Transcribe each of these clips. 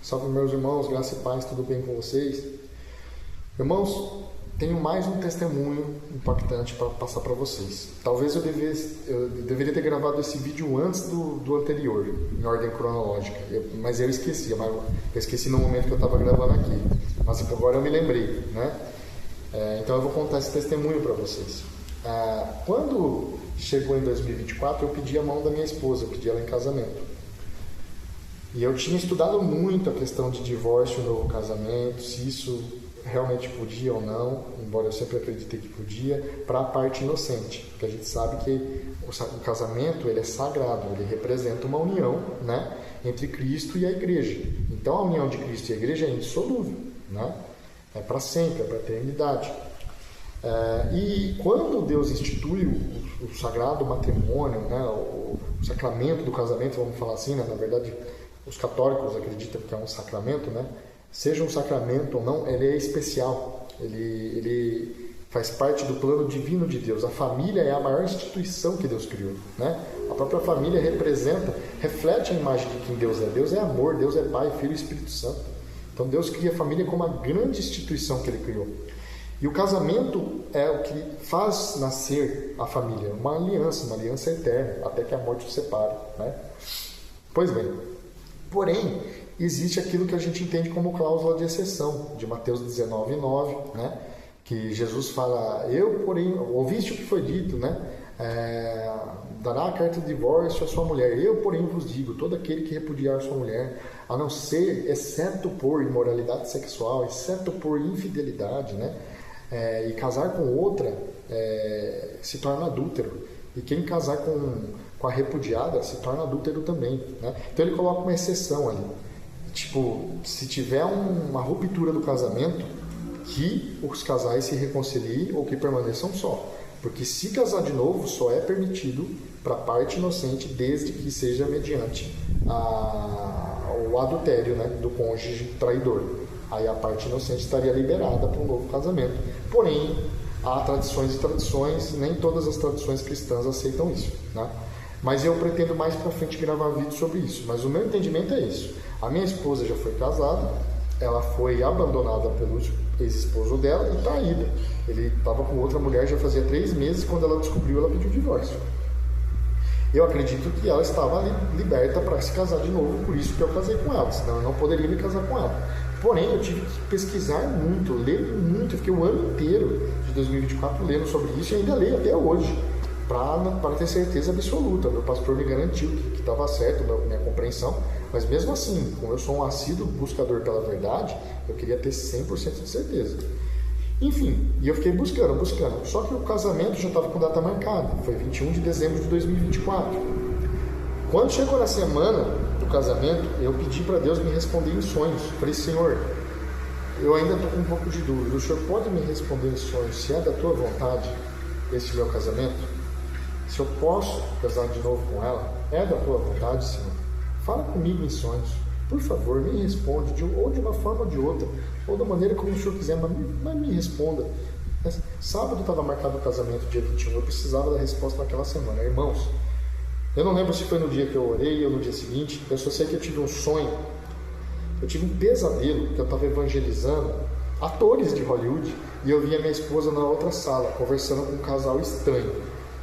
Salve, meus irmãos, graça e paz, tudo bem com vocês? Irmãos, tenho mais um testemunho impactante para passar para vocês. Talvez eu deveria ter gravado esse vídeo antes do anterior, em ordem cronológica, mas eu esqueci no momento que eu estava gravando aqui. Mas agora eu me lembrei, né? Então eu vou contar esse testemunho para vocês. Quando chegou em 2024, eu pedi a mão da minha esposa, eu pedi ela em casamento. E eu tinha estudado muito a questão de divórcio e novo casamento, se isso realmente podia ou não, embora eu sempre acreditei que podia, para a parte inocente, porque a gente sabe que o casamento ele é sagrado, ele representa uma união, né, entre Cristo e a igreja. Então a união de Cristo e a igreja é indissolúvel, né? É para sempre, é para a eternidade. E quando Deus institui o sagrado matrimônio, né, o sacramento do casamento, vamos falar assim, né, na verdade os católicos acreditam que é um sacramento, né? Seja um sacramento ou não, ele é especial, ele faz parte do plano divino de Deus. A família é a maior instituição que Deus criou, né? A própria família reflete a imagem de quem Deus é. Deus é amor, Deus é Pai, Filho e Espírito Santo. Então Deus cria a família como uma grande instituição que Ele criou. E o casamento é o que faz nascer a família, uma aliança eterna, até que a morte os separe, né? Pois bem, porém, existe aquilo que a gente entende como cláusula de exceção, de Mateus 19:9, né? Que Jesus fala, ouviste o que foi dito, né? Dará a carta de divórcio à sua mulher, eu, porém, vos digo, todo aquele que repudiar sua mulher, a não ser, exceto por imoralidade sexual, exceto por infidelidade, né? E casar com outra, se torna adúltero. E quem casar com a repudiada se torna adúltero também, né? Então ele coloca uma exceção ali. Tipo, se tiver uma ruptura do casamento, que os casais se reconciliem ou que permaneçam só. Porque se casar de novo, só é permitido para a parte inocente, desde que seja mediante o adultério, né, do cônjuge traidor. Aí a parte inocente estaria liberada para um novo casamento. Porém, há tradições e tradições, nem todas as tradições cristãs aceitam isso, né? Mas eu pretendo mais para frente gravar vídeo sobre isso. Mas o meu entendimento é isso. A minha esposa já foi casada, ela foi abandonada pelo ex-esposo dela e traída. Ele estava com outra mulher já fazia 3 meses, quando ela descobriu, ela pediu divórcio. Eu acredito que ela estava liberta para se casar de novo, por isso que eu casei com ela, senão eu não poderia me casar com ela. Porém, eu tive que pesquisar muito, ler muito, eu fiquei o ano inteiro de 2024 lendo sobre isso e ainda leio até hoje, para ter certeza absoluta. Meu pastor me garantiu que estava certo, minha compreensão, mas mesmo assim, como eu sou um assíduo buscador pela verdade, eu queria ter 100% de certeza. Enfim, e eu fiquei buscando, só que o casamento já estava com data marcada, foi 21 de dezembro de 2024. Quando chegou na semana do casamento, eu pedi para Deus me responder em sonhos. Falei, Senhor, eu ainda estou com um pouco de dúvida, o Senhor pode me responder em sonhos, se é da Tua vontade esse meu casamento? Se eu posso casar de novo com ela, é da Tua vontade, Senhor? Fala comigo em sonhos, por favor, me responde, ou de uma forma ou de outra, ou da maneira como o Senhor quiser, mas me responda. Sábado estava marcado o casamento, dia 21, eu precisava da resposta naquela semana. Irmãos, eu não lembro se foi no dia que eu orei ou no dia seguinte, eu só sei que eu tive um sonho, eu tive um pesadelo, que eu estava evangelizando atores de Hollywood, e eu vi a minha esposa na outra sala, conversando com um casal estranho.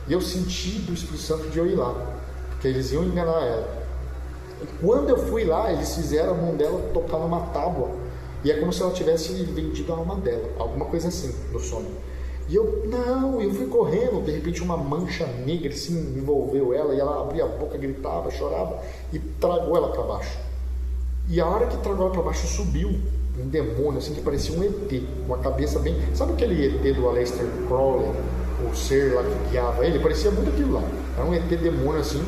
E eu senti do Espírito Santo de eu ir lá, porque eles iam enganar ela. E quando eu fui lá, eles fizeram a mão dela tocar numa tábua, e é como se ela tivesse vendido a alma dela, alguma coisa assim, no sonho. E eu fui correndo, de repente uma mancha negra assim envolveu ela, e ela abria a boca, gritava, chorava, e tragou ela para baixo. E a hora que tragou ela para baixo, subiu um demônio, assim, que parecia um ET, uma cabeça bem... Sabe aquele ET do Aleister Crowley? O ser lá que guiava ele, parecia muito aquilo lá. Era um ET demônio assim,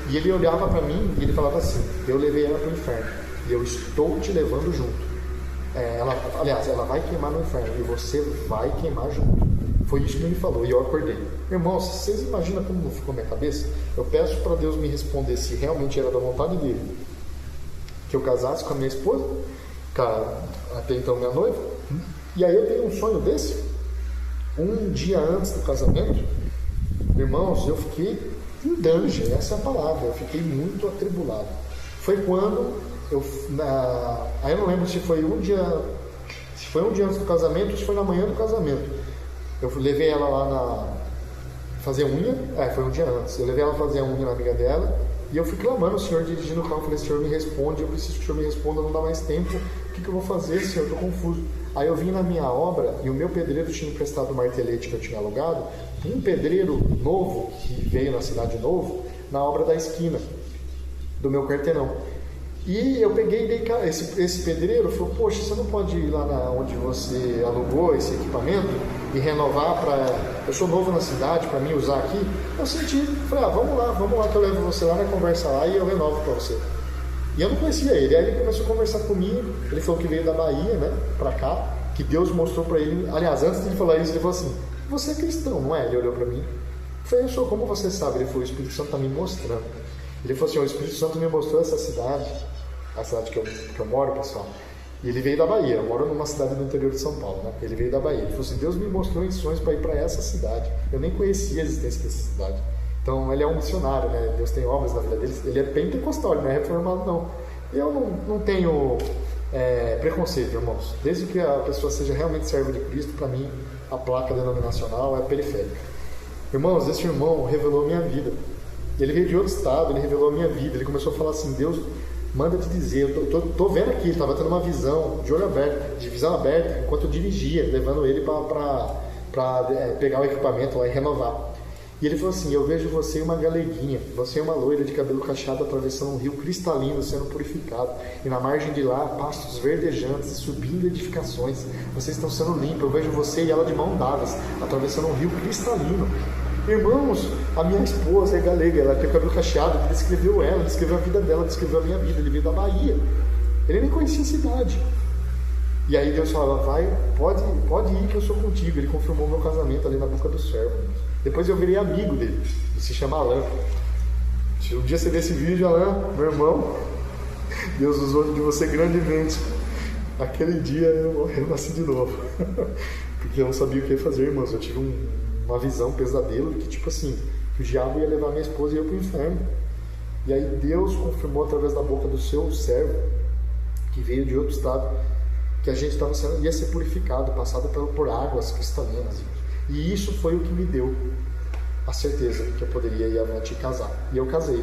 e ele olhava para mim e ele falava assim, eu levei ela para o inferno, e eu estou te levando junto. Ela vai queimar no inferno, e você vai queimar junto. Foi isso que ele falou, e eu acordei. Irmãos, vocês imaginam como ficou minha cabeça? Eu peço para Deus me responder se realmente era da vontade dele que eu casasse com a minha esposa, até então minha noiva, e aí eu tenho um sonho desse, um dia antes do casamento. Irmãos, eu fiquei em danger, essa é a palavra, eu fiquei muito atribulado. Foi quando Aí eu não lembro se foi um dia antes do casamento ou se foi na manhã do casamento. Eu levei ela lá fazer unha. Foi um dia antes. Eu levei ela fazer a unha na amiga dela. E eu fui clamando o Senhor, dirigindo o carro. Eu falei: Senhor, me responde. Eu preciso que o Senhor me responda. Não dá mais tempo. O que eu vou fazer, Senhor? Eu estou confuso. Aí eu vim na minha obra. E o meu pedreiro tinha emprestado o martelete que eu tinha alugado. Um pedreiro novo, que veio na cidade novo, na obra da esquina do meu quarteirão. E eu peguei e dei, esse pedreiro falou: poxa, você não pode ir lá onde você alugou esse equipamento e renovar eu sou novo na cidade, para mim usar aqui. Eu senti, falei: vamos lá que eu levo você lá, na conversa lá e eu renovo para você. E eu não conhecia ele. Aí ele começou a conversar comigo. Ele falou que veio da Bahia, né, para cá, que Deus mostrou para ele. Aliás, antes de ele falar isso, ele falou assim: você é cristão, não é? Ele olhou para mim. Eu falei: eu sou, como você sabe? Ele falou: o Espírito Santo está me mostrando. Ele falou assim: o Espírito Santo me mostrou essa cidade, a cidade que eu moro, pessoal. E ele veio da Bahia. Eu moro numa cidade do interior de São Paulo, né? Ele veio da Bahia. Ele falou assim: Deus me mostrou em sonhos para ir para essa cidade. Eu nem conhecia a existência dessa cidade. Então ele é um missionário, né? Deus tem obras na vida dele. Ele é pentecostal, não é reformado, não. Eu não tenho preconceito, irmãos. Desde que a pessoa seja realmente serva de Cristo, para mim a placa denominacional é periférica. Irmãos, esse irmão revelou a minha vida. Ele veio de outro estado, ele revelou a minha vida. Ele começou a falar assim: Deus manda te dizer, eu tô vendo aqui. Ele estava tendo uma visão de olho aberto, de visão aberta, enquanto eu dirigia, levando ele para pegar o equipamento lá e renovar. E ele falou assim: eu vejo você uma galeguinha, você é uma loira de cabelo cacheado atravessando um rio cristalino sendo purificado, e na margem de lá pastos verdejantes e subindo edificações, vocês estão sendo limpos. Eu vejo você e ela de mão dadas atravessando um rio cristalino. Irmãos, a minha esposa é galega, ela tem o cabelo cacheado. Ele descreveu ela, descreveu a vida dela, descreveu a minha vida. Ele veio da Bahia, ele nem conhecia a cidade. E aí Deus falava: pode ir que eu sou contigo. Ele confirmou meu casamento ali na boca do servo. Depois eu virei amigo dele, ele se chama Alan. Se um dia você ver esse vídeo, Alan, meu irmão, Deus usou de você grandemente. Aquele dia eu nasci de novo. Porque eu não sabia o que ia fazer, irmãos. Eu tive uma visão, um pesadelo, que tipo assim, que o diabo ia levar minha esposa e eu para o inferno. E aí Deus confirmou através da boca do seu servo, que veio de outro estado, que a gente ia ser purificado, passado por águas cristalinas. E isso foi o que me deu a certeza que eu poderia ir avante e casar. E eu casei.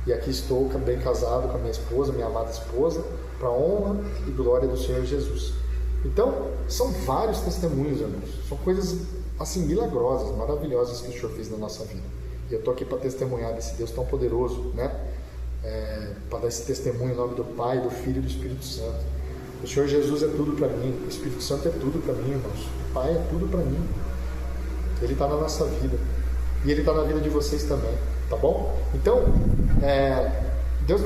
E aqui estou bem casado com a minha esposa, minha amada esposa, para a honra e glória do Senhor Jesus. Então, são vários testemunhos, irmãos. São coisas assim milagrosas, maravilhosas que o Senhor fez na nossa vida. E eu estou aqui para testemunhar desse Deus tão poderoso, né? Para dar esse testemunho em nome do Pai, do Filho e do Espírito Santo. O Senhor Jesus é tudo para mim, o Espírito Santo é tudo para mim, irmãos. O Pai é tudo para mim. Ele está na nossa vida. E Ele está na vida de vocês também, tá bom? Então, Deus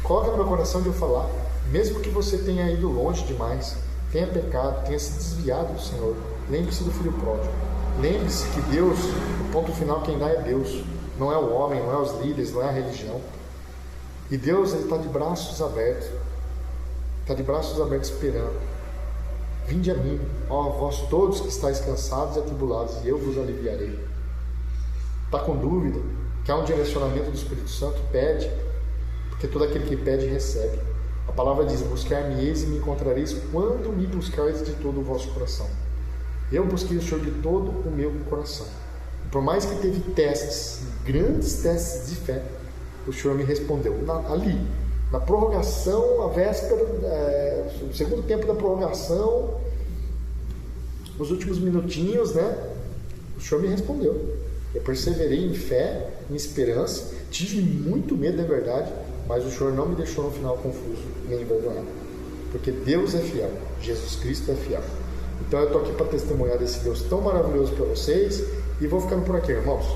coloca no meu coração de eu falar, mesmo que você tenha ido longe demais, tenha pecado, tenha se desviado do Senhor, lembre-se do filho pródigo. Lembre-se que Deus, o ponto final, quem dá é Deus. Não é o homem, não é os líderes, não é a religião. E Deus, Ele está de braços abertos. Está de braços abertos esperando. Vinde a mim, ó vós todos que estáis cansados e atribulados, e eu vos aliviarei. Está com dúvida? Quer um direcionamento do Espírito Santo? Pede, porque todo aquele que pede, recebe. A palavra diz: buscar-me-eis e me encontrareis quando me buscareis de todo o vosso coração. Eu busquei o Senhor de todo o meu coração. Por mais que teve testes, grandes testes de fé, o Senhor me respondeu. Ali, na prorrogação, a véspera, o segundo tempo da prorrogação, nos últimos minutinhos, né? O Senhor me respondeu. Eu perseverei em fé, em esperança, tive muito medo, é verdade, mas o Senhor não me deixou no final confuso, nem envergonhado. Porque Deus é fiel, Jesus Cristo é fiel. Então eu estou aqui para testemunhar desse Deus tão maravilhoso para vocês. E vou ficando por aqui, irmãos.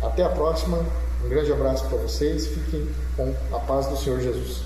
Até a próxima. Um grande abraço para vocês. Fiquem com a paz do Senhor Jesus.